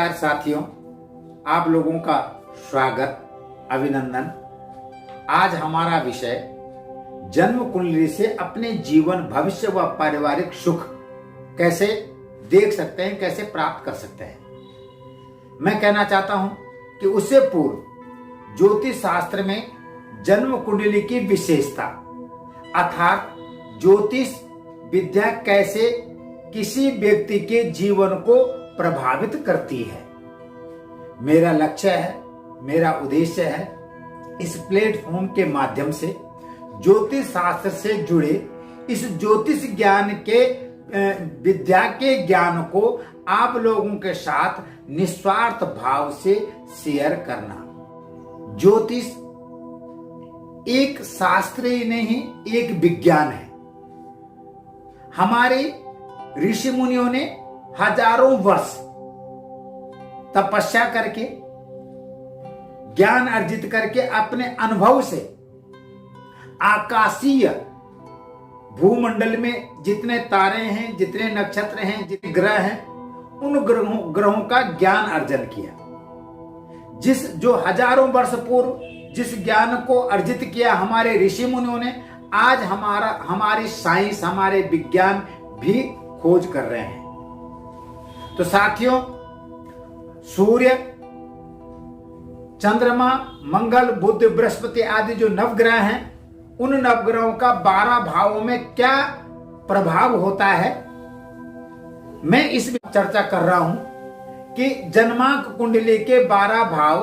नमस्कार साथियों, आप लोगों का स्वागत, अभिनंदन। आज हमारा विषय जन्म कुंडली से अपने जीवन, भविष्य व पारिवारिक सुख कैसे देख सकते हैं, कैसे प्राप्त कर सकते हैं। मैं कहना चाहता हूं कि उससे पूर्व ज्योतिष शास्त्र में जन्म कुंडली की विशेषता अर्थात ज्योतिष विद्या कैसे किसी व्यक्ति के जीवन को प्रभावित करती है। मेरा लक्ष्य है, मेरा उद्देश्य है इस प्लेटफॉर्म के माध्यम से ज्योतिष शास्त्र से जुड़े इस ज्योतिष ज्ञान के विद्या के ज्ञान को आप लोगों के साथ निस्वार्थ भाव से शेयर करना। ज्योतिष एक शास्त्र ही नहीं, एक विज्ञान है। हमारे ऋषि मुनियों ने हजारों वर्ष तपस्या करके, ज्ञान अर्जित करके, अपने अनुभव से आकाशीय भूमंडल में जितने तारे हैं, जितने नक्षत्र हैं, जितने ग्रह हैं, उन ग्रहों का ज्ञान अर्जन किया। जो हजारों वर्ष पूर्व जिस ज्ञान को अर्जित किया हमारे ऋषि मुनियों ने, आज हमारी साइंस, हमारे विज्ञान भी खोज कर रहे हैं। तो साथियों, सूर्य, चंद्रमा, मंगल, बुध, बृहस्पति आदि जो नवग्रह हैं, उन नवग्रहों का 12 भावों में क्या प्रभाव होता है, मैं इस चर्चा कर रहा हूं कि जन्मांक कुंडली के 12 भाव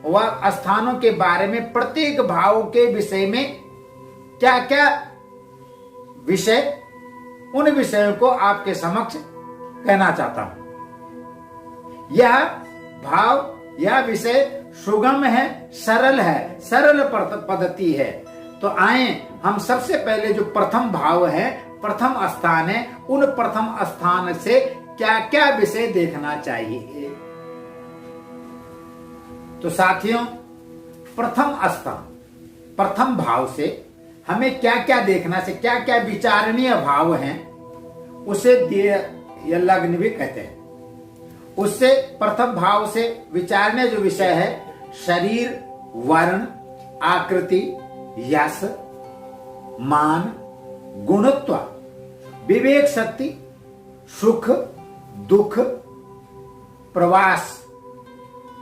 व स्थानों के बारे में, प्रत्येक भाव के विषय में क्या क्या विषय, उन विषयों को आपके समक्ष कहना चाहता हूं। यह भाव, यह विषय सुगम है, सरल पद्धति है। तो आए हम सबसे पहले जो प्रथम भाव है, प्रथम स्थान है, उन प्रथम स्थान से क्या क्या विषय देखना चाहिए। तो साथियों, प्रथम स्थान, प्रथम भाव से हमें क्या क्या देखना से, क्या क्या विचारणीय भाव हैं, उसे या लग्न भी कहते हैं। उससे प्रथम भाव से विचारणीय जो विषय है, शरीर, वर्ण, आकृति, यश, मान, गुणत्व, विवेक शक्ति, सुख, दुख, प्रवास,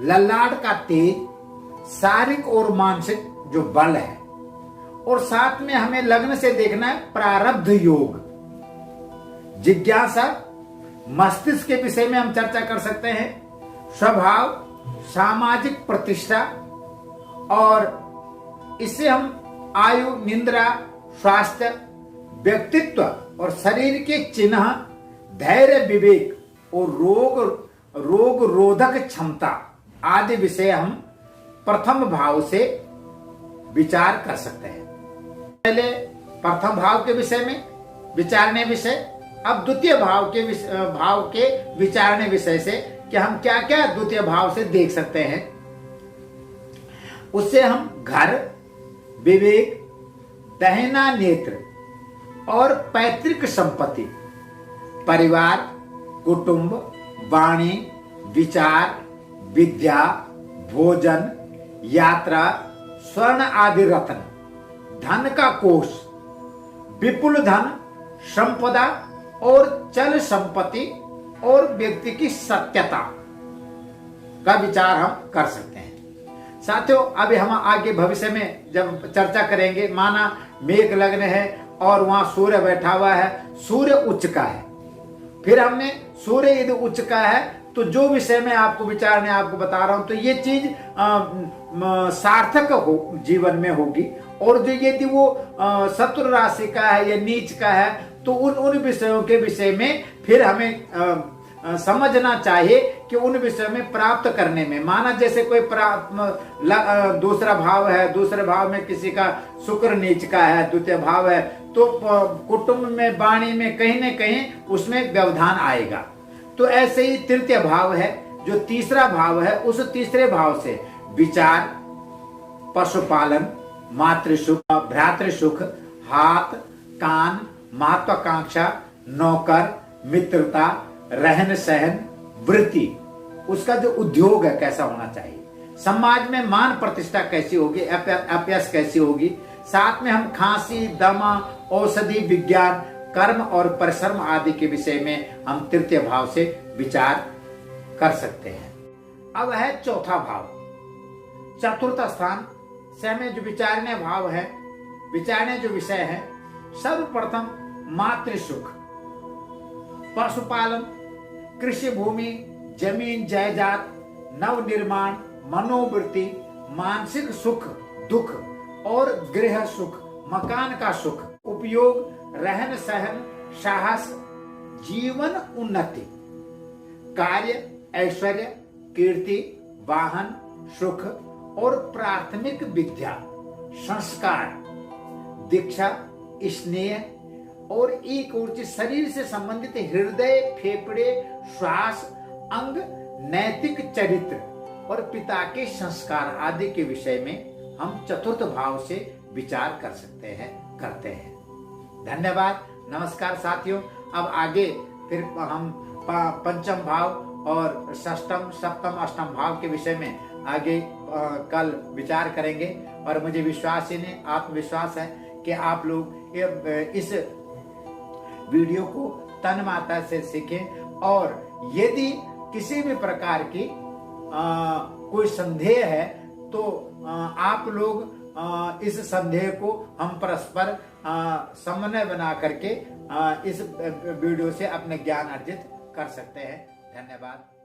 ललाट का तेज, शारीरिक और मानसिक जो बल है, और साथ में हमें लग्न से देखना है प्रारब्ध योग, जिज्ञासा, मस्तिष्क के विषय में हम चर्चा कर सकते हैं, स्वभाव, सामाजिक प्रतिष्ठा, और इससे हम आयु, निद्रा, स्वास्थ्य, व्यक्तित्व और शरीर के चिन्ह, धैर्य, विवेक और रोग रोधक क्षमता आदि विषय हम प्रथम भाव से विचार कर सकते हैं। पहले प्रथम भाव के विषय में विचारने विषय, अब द्वितीय भाव के विचारने विषय से कि हम क्या क्या द्वितीय भाव से देख सकते हैं। उससे हम घर, विवेक, दहिना नेत्र और पैतृक संपत्ति, परिवार, कुटुंब, वाणी, विचार, विद्या, भोजन, यात्रा, स्वर्ण आदि रत्न, धन का कोष, विपुल धन, संपदा और चल संपत्ति और व्यक्ति की सत्यता का विचार हम कर सकते हैं। साथियों, अभी हम आगे भविष्य में जब चर्चा करेंगे, माना मेघ लग्न है और वहां सूर्य बैठा हुआ है, सूर्य उच्च का है, फिर हमने सूर्य यदि उच्च का है, तो जो विषय में आपको विचारने आपको बता रहा हूं, तो ये चीज सार्थक हो जीवन में होगी। और जो यदि वो शत्रु राशि का है या नीच का है, तो उन विषयों के विषय में फिर हमें समझना चाहिए कि उन विषयों में प्राप्त करने में, माना जैसे कोई दूसरा भाव है, दूसरे भाव में किसी का शुक्र नीच का है, द्वितीय भाव है, तो कुटुंब में, वाणी में कहीं न कहीं उसमें व्यवधान आएगा। तो ऐसे ही तृतीय भाव है, जो तीसरा भाव है, उस तीसरे भाव से विचार, पशुपालन, मातृसुख, भ्रातृसुख, हाथ, कान, महत्वाकांक्षा, नौकर, मित्रता, रहन सहन, वृत्ति उसका जो उद्योग है कैसा होना चाहिए, समाज में मान प्रतिष्ठा कैसी होगी, अपयश कैसी होगी, साथ में हम खांसी, दमा, औषधि विज्ञान, कर्म और परिश्रम आदि के विषय में हम तृतीय भाव से विचार कर सकते हैं। अब है चौथा भाव, चतुर्थ स्थान से हमें जो विचारने भाव है, विचारने जो विषय है, सर्वप्रथम मातृ सुख, पशुपालन, कृषि भूमि, जमीन जायदाद, नव निर्माण, मनोवृत्ति, मानसिक सुख दुख और गृह सुख, मकान का सुख, उपयोग, रहन सहन, साहस, जीवन उन्नति, कार्य, ऐश्वर्य, कीर्ति, वाहन, सुख और प्राथमिक विद्या, संस्कार, दीक्षा, स्नेह और एक और चीज शरीर से संबंधित हृदय, फेफड़े, श्वास, अंग, नैतिक चरित्र और पिता के संस्कार आदि के विषय में हम चतुर्थ भाव से विचार कर सकते हैं, करते हैं। धन्यवाद, नमस्कार साथियों। अब आगे फिर हम पंचम भाव और षष्ठम, सप्तम, अष्टम भाव के विषय में आगे कल विचार करेंगे और मुझे विश्वास ही नहीं, आत्मविश्वास है कि आप लोग इस वीडियो को तन माता से सीखें और यदि किसी भी प्रकार की कोई संदेह है तो आप लोग इस संदेह को हम परस्पर समन्वय बना करके इस वीडियो से अपने ज्ञान अर्जित कर सकते हैं। धन्यवाद।